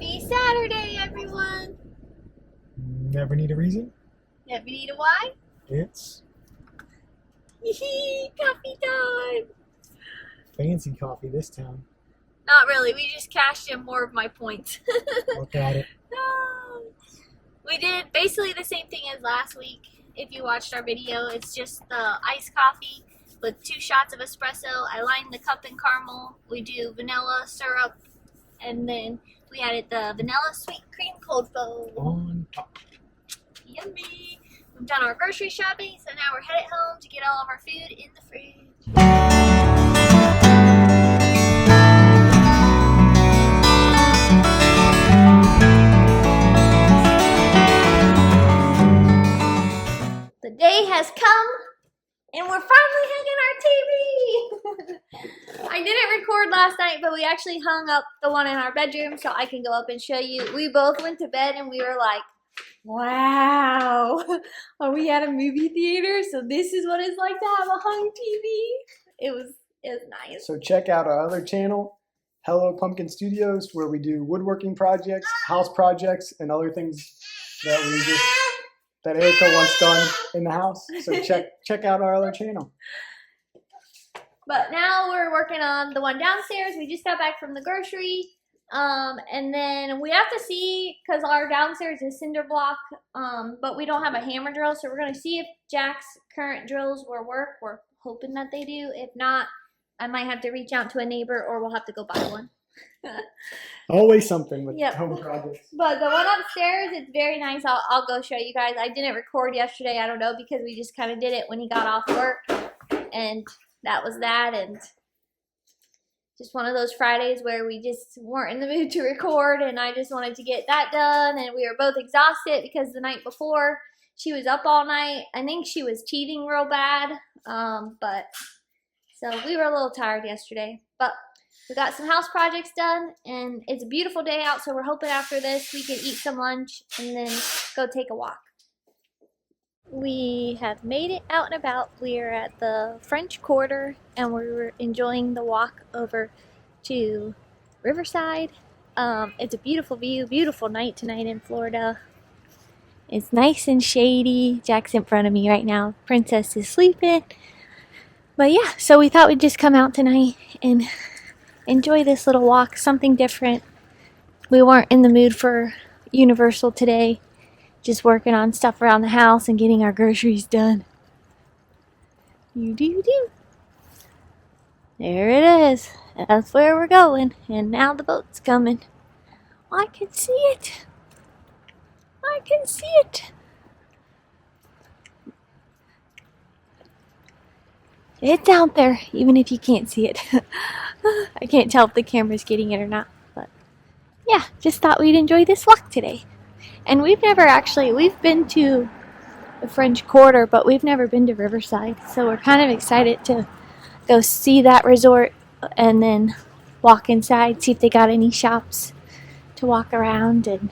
Happy Saturday, everyone! Never need a reason. Never need a why? It's Coffee time! fancy coffee this time. Not really, we just cashed in more of my points. Look at it. No. We did basically the same thing as last week. If you watched our video, it's just the iced coffee with 2 shots of espresso. I lined the cup in caramel. We do vanilla syrup, and then we added the vanilla sweet cream cold foam. On top. Yummy! We've done our grocery shopping, so now we're headed home to get all of our food in the fridge. The day has come, and we're finally hanging our TV! I didn't record last night, but we actually hung up the one in our bedroom so I can go up and show you. We both went to bed and we were like, wow, are we at a movie theater? So this is what it's like to have a hung TV. It was nice. So check out our other channel, Hello Pumpkin Studios, where we do woodworking projects, house projects, and other things that Erica wants done in the house. So check out our other channel. But now we're working on the one downstairs. We just got back from the grocery. And then we have to see, because our downstairs is cinder block, but we don't have a hammer drill, so we're going to see if Jack's current drills will work. We're hoping that they do. If not, I might have to reach out to a neighbor, or we'll have to go buy one. Always something with Yep. home projects. But the one upstairs, it's very nice. I'll go show you guys. I didn't record yesterday, I don't know, because we just kind of did it when he got off work, and that was that. And just one of those Fridays where we just weren't in the mood to record, and I just wanted to get that done, and we were both exhausted because the night before she was up all night. I think she was teething real bad, but so we were a little tired yesterday. But we got some house projects done, and it's a beautiful day out, so we're hoping after this we can eat some lunch and then go take a walk. We have made it out and about. We are at the French Quarter, and we're enjoying the walk over to Riverside. It's a beautiful view, beautiful night tonight in Florida. It's nice and shady. Jack's in front of me right now. Princess is sleeping. But yeah, so we thought we'd just come out tonight and enjoy this little walk, something different. We weren't in the mood for Universal today. Just working on stuff around the house and getting our groceries done. Do. There it is. That's where we're going. And now the boat's coming. I can see it. I can see it. It's out there, even if you can't see it. I can't tell if the camera's getting it or not. But yeah, just thought we'd enjoy this walk today. And we've been to the French Quarter, but we've never been to Riverside. So we're kind of excited to go see that resort and then walk inside, see if they got any shops to walk around and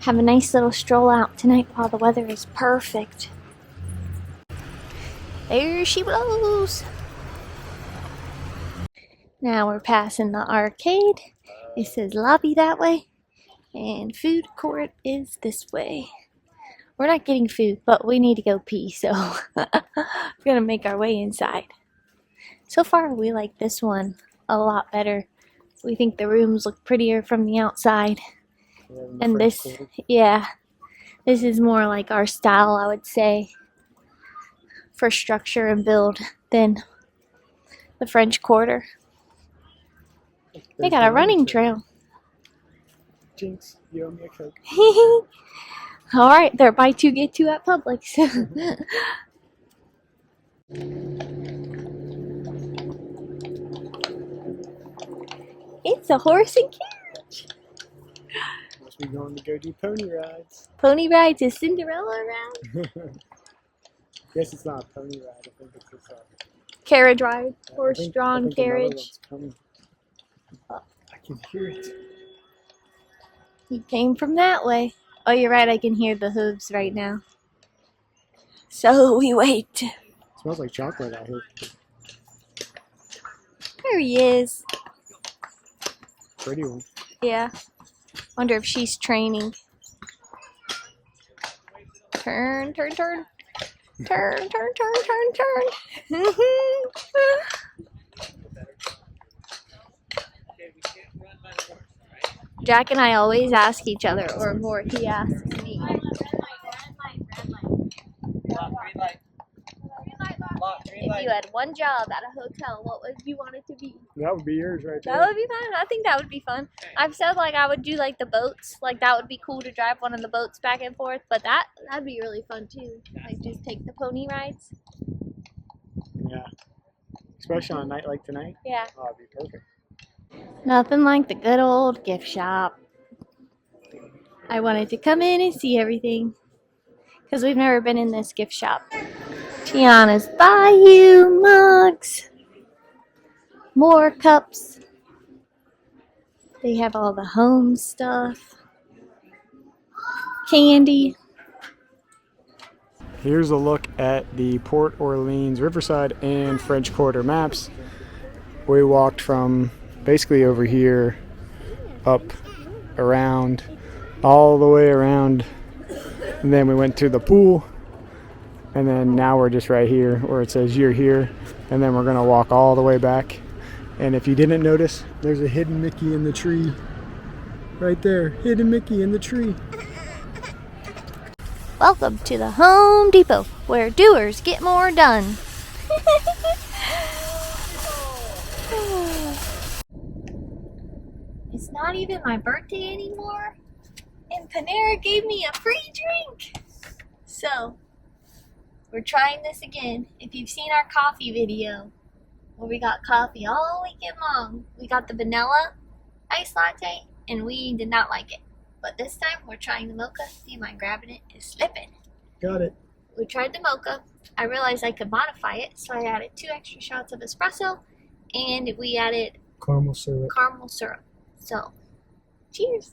have a nice little stroll out tonight while the weather is perfect. There she blows. Now we're passing the arcade. It says lobby that way. And food court is this way. We're not getting food, but we need to go pee, so we're going to make our way inside. So far, we like this one a lot better. We think the rooms look prettier from the outside. And this, yeah, this is more like our style, I would say, for structure and build than the French Quarter. They got a running trail. Jinx, you owe me a Coke. Alright, they're buy 2 get 2 at Publix. It's a horse and carriage. Must be going to go do pony rides. Pony rides is Cinderella around? Guess it's not a pony ride. I think it's just a Carriage ride, horse-drawn carriage. I can hear it. He came from that way. Oh, you're right, I can hear the hooves right now. So we wait. It smells like chocolate out here. There he is. Pretty one. Yeah. Wonder if she's training. Turn, turn, turn. Turn, turn, turn, turn, turn. Jack and I always ask each other, or more, he asks me. If you had one job at a hotel, what would you want it to be? That would be yours right there. That would be fun. I think that would be fun. I've said like I would do like the boats. Like that would be cool to drive one of the boats back and forth. But that'd be really fun too. Like just take the pony rides. Yeah. Especially on a night like tonight. Yeah. Oh, it'd be perfect. Nothing like the good old gift shop. I wanted to come in and see everything because we've never been in this gift shop. Tiana's Bayou mugs. More cups. They have all the home stuff. Candy. Here's a look at the Port Orleans Riverside and French Quarter maps. We walked from basically over here up around all the way around, and then we went to the pool, and then now we're just right here where it says you're here, and then we're gonna walk all the way back. And if you didn't notice, there's a hidden Mickey in the tree right there. Hidden Mickey in the tree. Welcome to the Home Depot, where doers get more done. It's not even my birthday anymore, and Panera gave me a free drink. So, we're trying this again. If you've seen our coffee video, where we got coffee all weekend long, we got the vanilla iced latte, and we did not like it. But this time, we're trying the mocha. Do you mind grabbing it? It's slipping. Got it. We tried the mocha. I realized I could modify it, so I added 2 extra shots of espresso, and we added Caramel syrup. caramel syrup. So, cheers.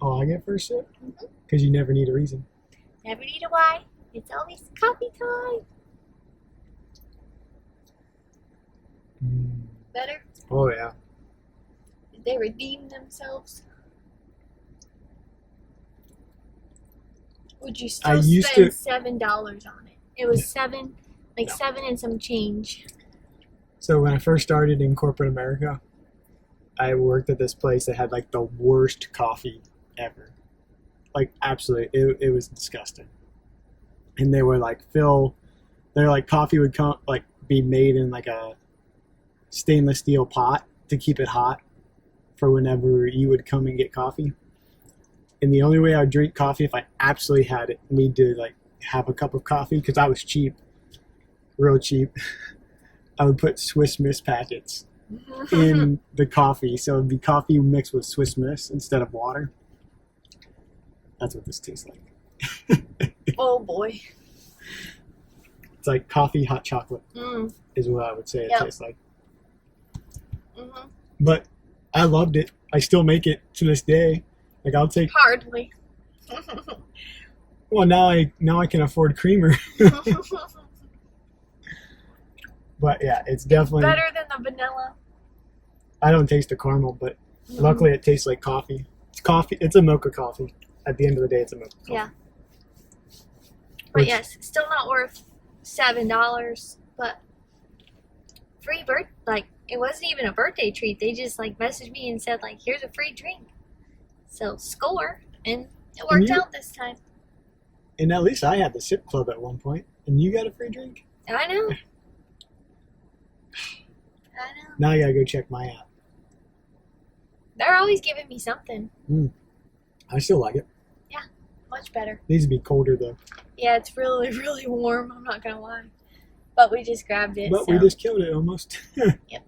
Oh, I get first sip? Because you never need a reason. Never need a why. It's always coffee time. Better? Oh, yeah. Did they redeem themselves? Would you still spend $7 on it? It was $7 and some change. So when I first started in corporate America, I worked at this place that had like the worst coffee ever. Like absolutely, it was disgusting. And they were like, they're like coffee would come like be made in like a stainless steel pot to keep it hot for whenever you would come and get coffee. And the only way I would drink coffee if I absolutely had it, need to like have a cup of coffee, because I was cheap, real cheap. I would put Swiss Miss packets in the coffee, so it'd be coffee mixed with Swiss Miss instead of water. That's what this tastes like. Oh boy. It's like coffee hot chocolate is what I would say it tastes like. But I loved it. I still make it to this day. Like I'll take hardly. Well, now I can afford creamer. But yeah, it's definitely better than the vanilla. I don't taste the caramel, but luckily it tastes like coffee. It's coffee. It's a mocha coffee. At the end of the day, it's a mocha coffee. Yeah. But yes, still not worth $7. But free it wasn't even a birthday treat. They just like messaged me and said like, here's a free drink. So score, and it worked out this time. And at least I had the sip club at one point, and you got a free drink. I know. Now I gotta go check my app. They're always giving me something. I still like it. Yeah, much better. Needs to be colder though. Yeah, it's really, really warm. I'm not gonna lie. But we just grabbed it. But we just killed it almost. Yep.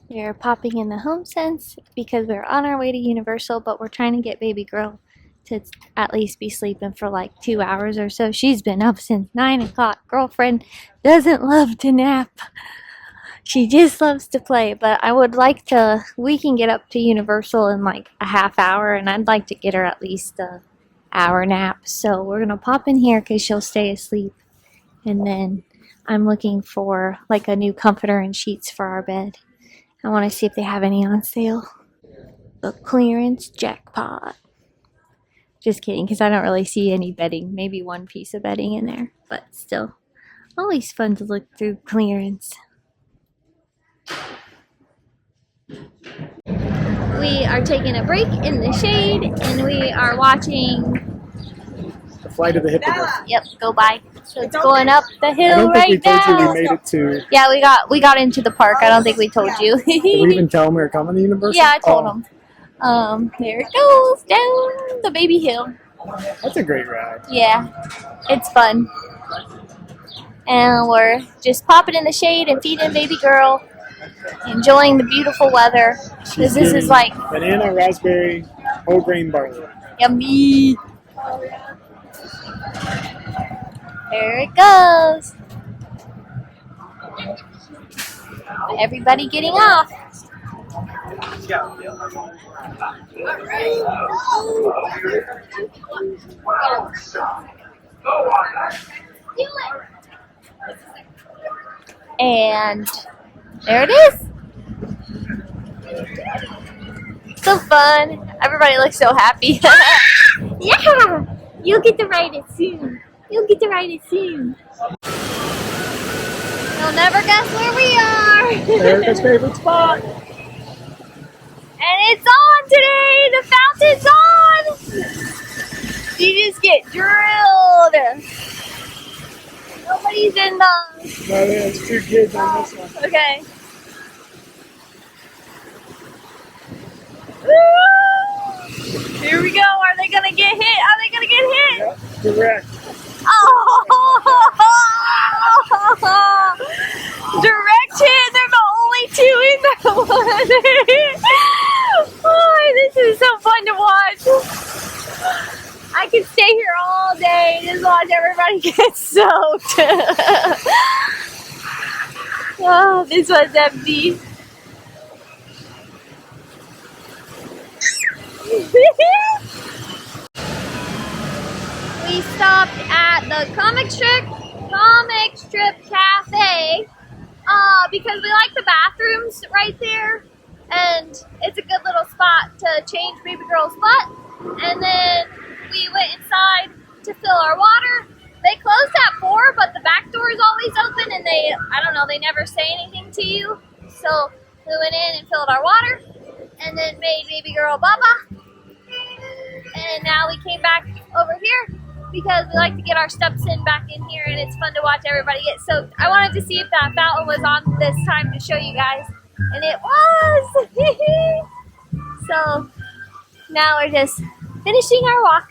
We're popping in the HomeSense because we're on our way to Universal, but we're trying to get baby girl to at least be sleeping for like 2 hours or so. She's been up since 9 o'clock. Girlfriend doesn't love to nap. She just loves to play, but I would like we can get up to Universal in like a half hour, and I'd like to get her at least a hour nap. So we're going to pop in here because she'll stay asleep. And then I'm looking for like a new comforter and sheets for our bed. I want to see if they have any on sale. The clearance jackpot. Just kidding, because I don't really see any bedding. Maybe one piece of bedding in there, but still. Always fun to look through clearance. We are taking a break in the shade, and we are watching The flight of the hippogriff. Yep, go by. So it's going up the I hill don't think we right told you now. we made it to. Yeah, we got into the park. I don't think we told you. Did we even tell them we were coming to Universal? Yeah, I told them. There it goes down the baby hill. That's a great ride. Yeah, it's fun. And we're just popping in the shade and feeding baby girl, enjoying the beautiful weather. Because this is like banana, raspberry, whole grain barley. yummy. There it goes. Everybody getting off. And there it is. So fun. Everybody looks so happy. Yeah! You'll get to ride it soon. You'll get to ride it soon. You'll never guess where we are. Erica's favorite spot. And it's on today. The fountain's on. You just get drilled. Nobody's in the... No, there's 2 kids on this one. Okay. Woo! Here we go. Are they going to get hit? Are they going to get hit? Yep, correct. Oh! Direct hit. They're the only 2 in that one. Oh, this is so fun to watch. I could stay here all day and just watch everybody get soaked. Oh, this one's empty. We stopped at the comic strip cafe because we like the bathrooms right there, and it's a good little spot to change baby girl's butt. And then we went inside to fill our water. They closed at 4, but the back door is always open, and they never say anything to you. So we went in and filled our water, and then made baby girl Baba. And now we came back over here because we like to get our steps in back in here, and it's fun to watch everybody get soaked. I wanted to see if that fountain was on this time to show you guys, and it was. So now we're just finishing our walk.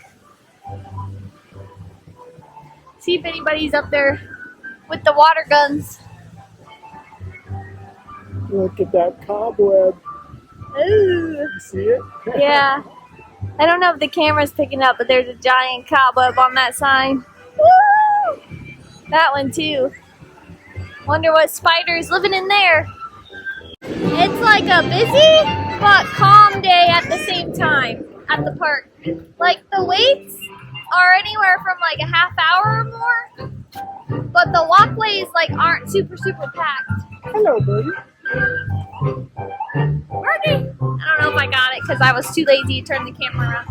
See if anybody's up there with the water guns. Look at that cobweb. Ooh. You see it? Yeah. I don't know if the camera's picking up, but there's a giant cobweb on that sign. Woo! That one too. Wonder what spider's living in there. It's like a busy but calm day at the same time at the park. Like the waits are anywhere from like a half hour or more, but the walkways like aren't super packed. Hello, buddy. Birdie! I don't know if I got it because I was too lazy to turn the camera around.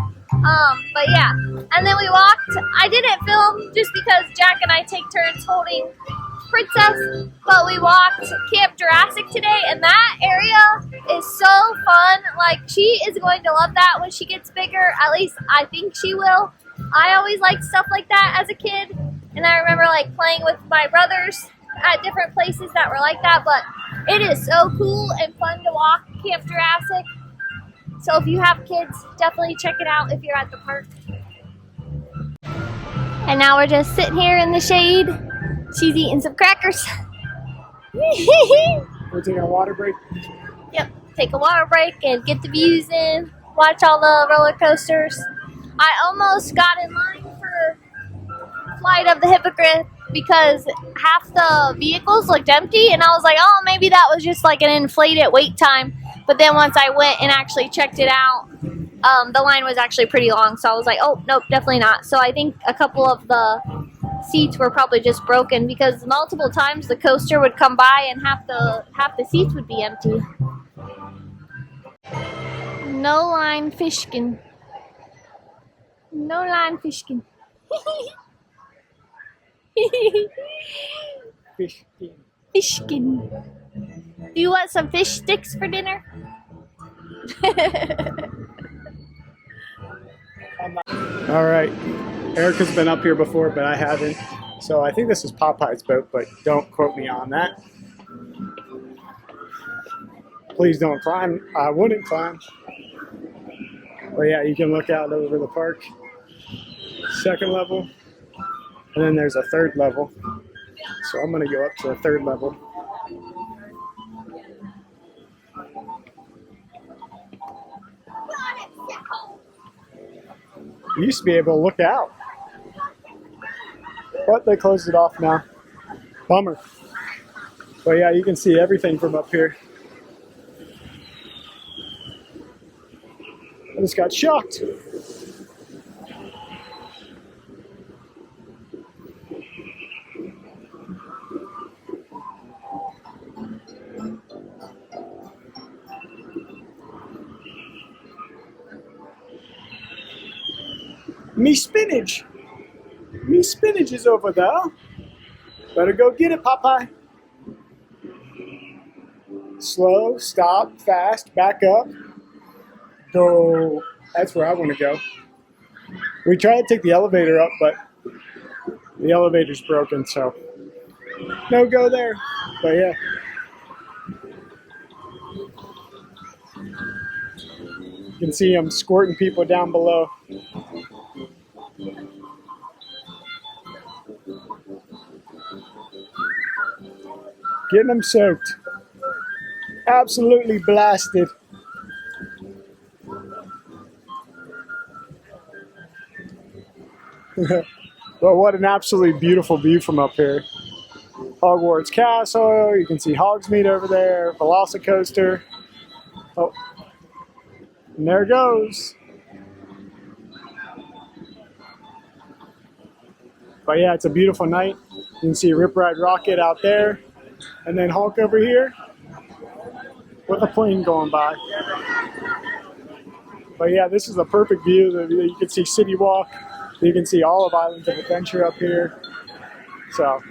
But yeah, and then we walked. I didn't film just because Jack and I take turns holding Princess, but we walked Camp Jurassic today, and that area is so fun. Like, she is going to love that when she gets bigger. At least I think she will. I always liked stuff like that as a kid, and I remember like playing with my brothers at different places that were like that, but it is so cool and fun to walk Camp Jurassic. So if you have kids, definitely check it out if you're at the park. And now we're just sitting here in the shade. She's eating some crackers. We're taking a water break. Yep, take a water break and get the views in. Watch all the roller coasters. I almost got in line for Flight of the Hippogriff because half the vehicles looked empty, and I was like, oh, maybe that was just like an inflated wait time. But then once I went and actually checked it out, the line was actually pretty long, so I was like, oh, nope, definitely not. So I think a couple of the seats were probably just broken because multiple times the coaster would come by and half the seats would be empty. No line fishkin. No line fishkin. Fishkin. Fishkin. Do you want some fish sticks for dinner? All right. Erica's been up here before, but I haven't. So I think this is Popeye's boat, but don't quote me on that. Please don't climb. I wouldn't climb. But yeah, you can look out over the park. Second level. And then there's a third level. So I'm going to go up to the third level. You used to be able to look out. But they closed it off now. Bummer. But yeah, you can see everything from up here. I just got shocked. Me spinach! Me spinach is over there. Better go get it, Popeye. Slow, stop, fast, back up. Go. That's where I want to go. We tried to take the elevator up, but the elevator's broken, so no go there. But yeah. You can see them squirting people down below. Getting them soaked. Absolutely blasted. But what an absolutely beautiful view from up here. Hogwarts Castle, you can see Hogsmeade over there, Velocicoaster. Oh, and there it goes. But yeah, it's a beautiful night. You can see Rip Ride Rocket out there, and then Hulk over here with a plane going by. But yeah, this is a perfect view. You can see City Walk. You can see all of Islands of Adventure up here. So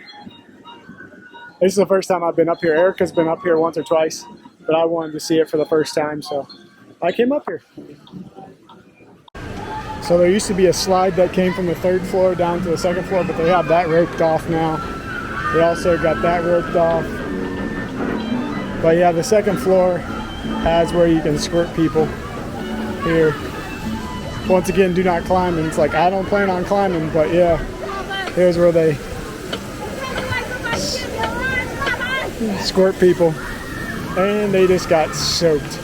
this is the first time I've been up here. Erica's been up here once or twice, but I wanted to see it for the first time, so I came up here. So there used to be a slide that came from the third floor down to the second floor, but they have that roped off now. They also got that roped off. But yeah, the second floor has where you can squirt people here. Once again, do not climb. And it's like, I don't plan on climbing, but yeah, here's where they squirt people. And they just got soaked.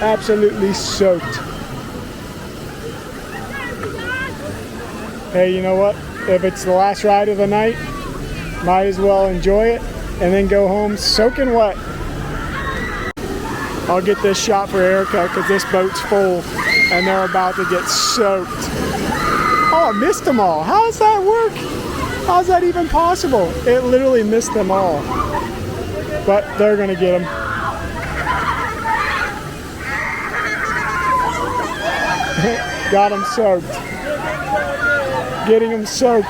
Absolutely soaked. Hey, you know what? If it's the last ride of the night, might as well enjoy it and then go home soaking wet. I'll get this shot for Erica because this boat's full and they're about to get soaked. Oh, I missed them all. How does that work? How's that even possible? It literally missed them all. But they're gonna get them. Got them soaked. Getting them soaked.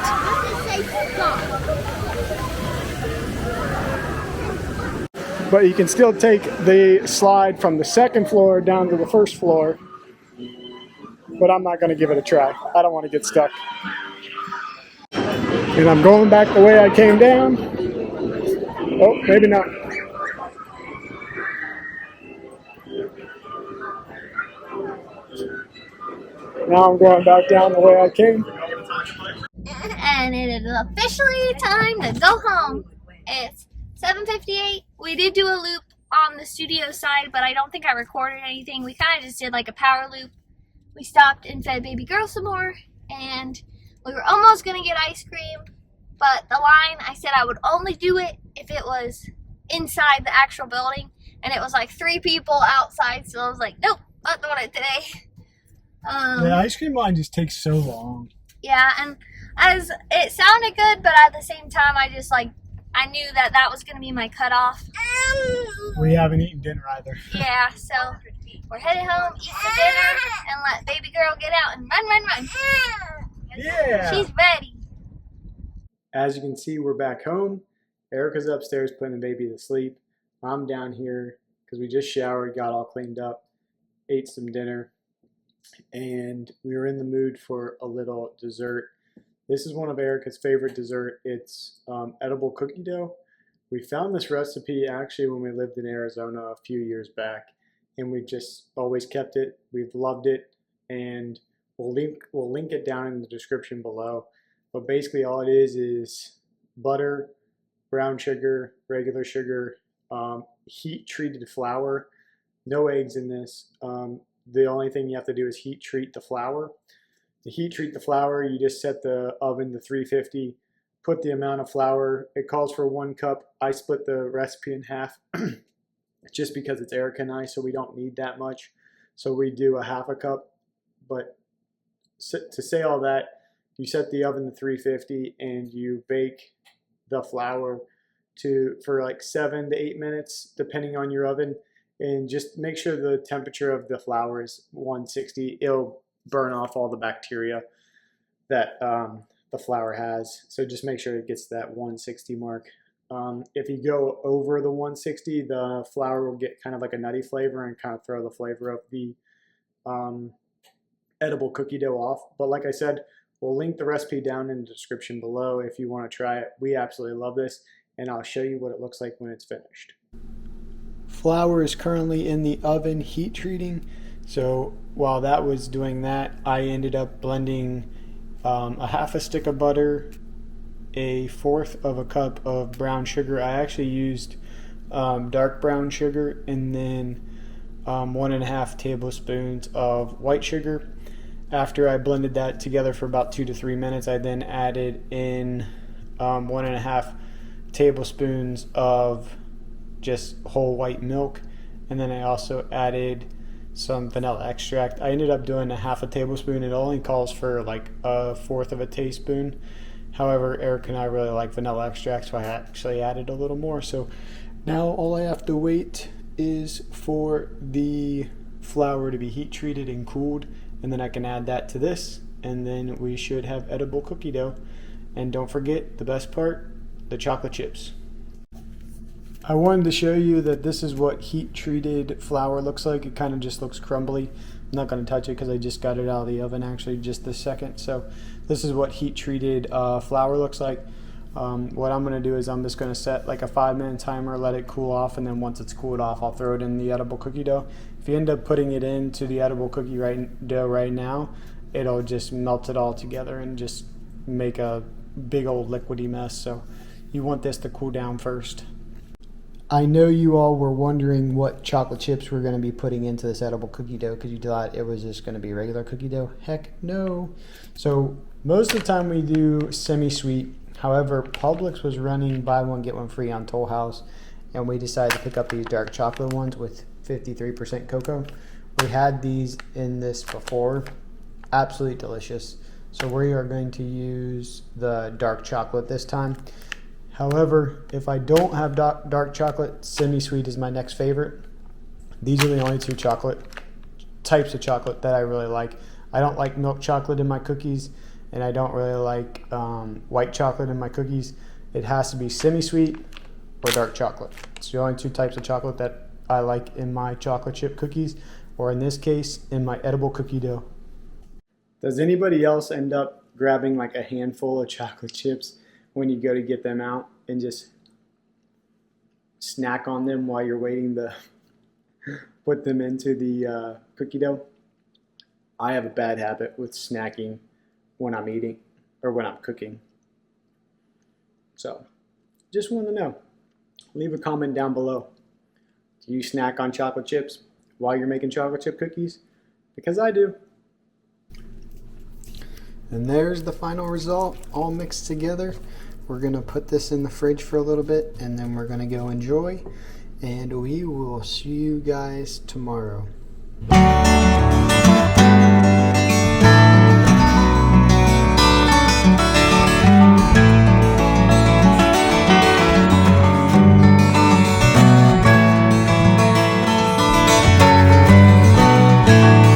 But you can still take the slide from the second floor down to the first floor. But I'm not going to give it a try. I don't want to get stuck. And I'm going back the way I came down. Oh, maybe not. Now I'm going back down the way I came. And it is officially time to go home. It's 7:58. We did do a loop on the studio side, but I don't think I recorded anything. We kind of just did like a power loop. We stopped and fed baby girl some more, and we were almost gonna get ice cream, but the line, I said I would only do it if it was inside the actual building, and it was like 3 people outside, so I was like, nope, not doing it today. The ice cream line just takes so long. Yeah, and as it sounded good, but at the same time, I just like I knew that that was going to be my cutoff. We haven't eaten dinner either. Yeah, so we're headed home, eat some dinner, and let baby girl get out and run. Yeah. She's ready. As you can see, we're back home. Erica's upstairs putting the baby to sleep. I'm down here because we just showered, got all cleaned up, ate some dinner, and we were in the mood for a little dessert. This is one of Erica's favorite dessert. It's edible cookie dough. We found this recipe actually when we lived in Arizona a few years back, and we just always kept it. We've loved it, and we'll link it down in the description below. But basically all it is butter, brown sugar, regular sugar, heat treated flour, no eggs in this. The only thing you have to do is heat treat the flour. To heat treat the flour, you just set the oven to 350, put the amount of flour. It calls for 1 cup. I split the recipe in half just because it's Erica and I, so we don't need that much. So we do a half a cup. But to say all that, you set the oven to 350 and you bake the flour for like 7 to 8 minutes, depending on your oven. And just make sure the temperature of the flour is 160. It'll burn off all the bacteria that the flour has. So just make sure it gets that 160 mark. If you go over the 160, the flour will get kind of like a nutty flavor and kind of throw the flavor of the edible cookie dough off. But like I said, we'll link the recipe down in the description below if you want to try it. We absolutely love this, and I'll show you what it looks like when it's finished. Flour is currently in the oven heat treating. So while that was doing that, I ended up blending a half a stick of butter, a 1/4 of a cup of brown sugar. I actually used dark brown sugar, and then 1.5 tablespoons of white sugar. After I blended that together for about 2 to 3 minutes, I then added in 1.5 tablespoons of just whole white milk, and then I also added some vanilla extract. I ended up doing a half a tablespoon. It only calls for like 1/4 of a teaspoon. However, Eric and I really like vanilla extract, so I actually added a little more. So now all I have to wait is for the flour to be heat treated and cooled, and then I can add that to this, and then we should have edible cookie dough. And don't forget the best part, the chocolate chips. I wanted to show you that this is what heat treated flour looks like. It kind of just looks crumbly. I'm not going to touch it because I just got it out of the oven actually just this second. So this is what heat treated flour looks like. What I'm going to do is I'm just going to set like a 5-minute timer, let it cool off, and then once it's cooled off, I'll throw it in the edible cookie dough. If you end up putting it into the edible cookie dough right now, it'll just melt it all together and just make a big old liquidy mess. So you want this to cool down first. I know you all were wondering what chocolate chips we're going to be putting into this edible cookie dough because you thought it was just going to be regular cookie dough. Heck no. So most of the time we do semi-sweet. However, Publix was running buy one get one free on Toll House, and we decided to pick up these dark chocolate ones with 53% cocoa. We had these in this before. Absolutely delicious. So we are going to use the dark chocolate this time. However, if I don't have dark chocolate, semi-sweet is my next favorite. These are the only two types of chocolate that I really like. I don't like milk chocolate in my cookies, and I don't really like white chocolate in my cookies. It has to be semi-sweet or dark chocolate. It's the only two types of chocolate that I like in my chocolate chip cookies, or in this case, in my edible cookie dough. Does anybody else end up grabbing like a handful of chocolate chips when you go to get them out and just snack on them while you're waiting to put them into the cookie dough? I have a bad habit with snacking when I'm eating or when I'm cooking. So just want to know. Leave a comment down below. Do you snack on chocolate chips while you're making chocolate chip cookies? Because I do. And there's the final result, all mixed together. We're going to put this in the fridge for a little bit, and then we're going to go enjoy. And we will see you guys tomorrow.